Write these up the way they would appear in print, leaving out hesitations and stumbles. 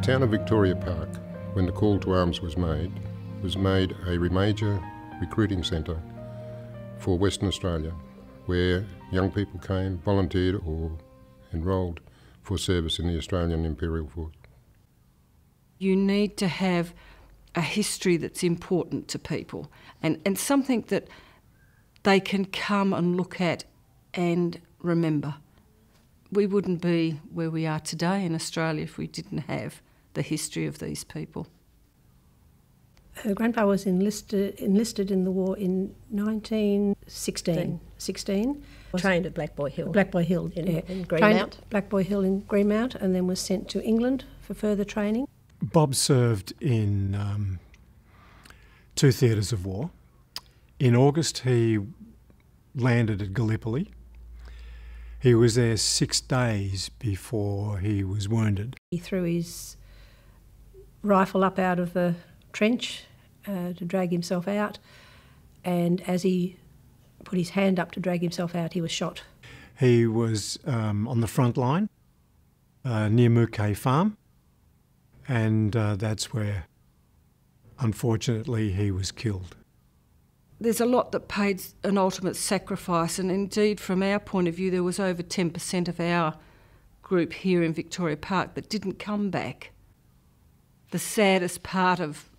town of Victoria Park, when the call to arms was made a major recruiting centre for Western Australia, where young people came, volunteered or enrolled for service in the Australian Imperial Force. You need to have a history that's important to people and something that they can come and look at and remember. We wouldn't be where we are today in Australia if we didn't have the history of these people. Her grandpa was enlisted in the war in 1916. Trained at Black Boy Hill. Black Boy Hill, in Greenmount. Black Boy Hill in Greenmount, and then was sent to England for further training. Bob served in 2 theatres of war. In August, he landed at Gallipoli. He was there 6 days before he was wounded. He threw his rifle up out of the trench to drag himself out, and as he put his hand up to drag himself out, he was shot. He was on the front line near Mookay Farm, and that's where, unfortunately, he was killed. There's a lot that paid an ultimate sacrifice, and indeed from our point of view there was over 10% of our group here in Victoria Park that didn't come back. The saddest part of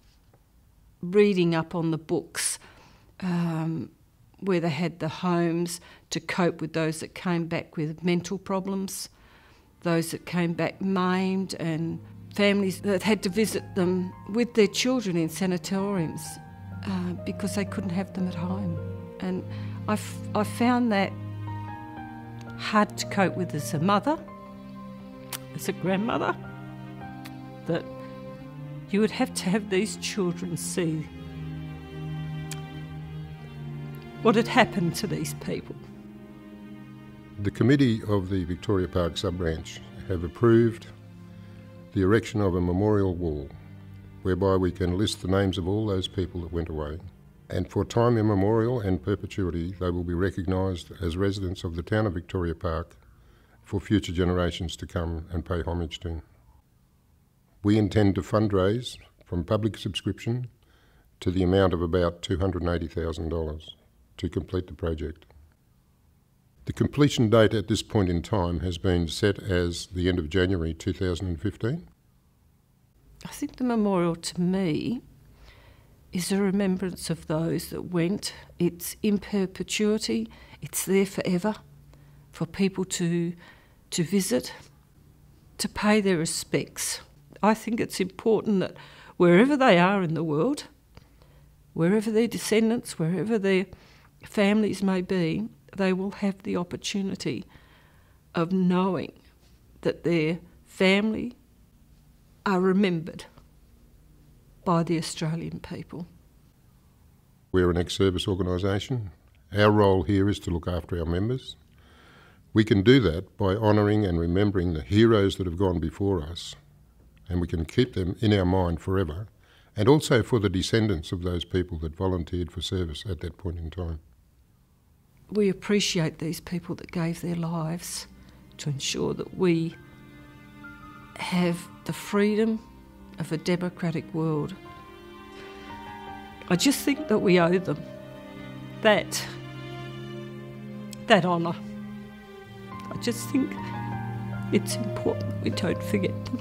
reading up on the books where they had the homes to cope with those that came back with mental problems, those that came back maimed, and families that had to visit them with their children in sanatoriums because they couldn't have them at home. And I found that hard to cope with as a mother, as a grandmother, that you would have to have these children see what had happened to these people. The committee of the Victoria Park sub-branch have approved the erection of a memorial wall whereby we can list the names of all those people that went away, and for time immemorial and perpetuity they will be recognised as residents of the town of Victoria Park for future generations to come and pay homage to. We intend to fundraise from public subscription to the amount of about $280,000 to complete the project. The completion date at this point in time has been set as the end of January 2015. I think the memorial to me is a remembrance of those that went. It's in perpetuity, it's there forever for people to visit, to pay their respects. I think it's important that wherever they are in the world, wherever their descendants, wherever their families may be, they will have the opportunity of knowing that their family are remembered by the Australian people. We're an ex-service organisation. Our role here is to look after our members. We can do that by honouring and remembering the heroes that have gone before us, and we can keep them in our mind forever, and also for the descendants of those people that volunteered for service at that point in time. We appreciate these people that gave their lives to ensure that we have the freedom of a democratic world. I just think that we owe them that honour. I just think it's important we don't forget them.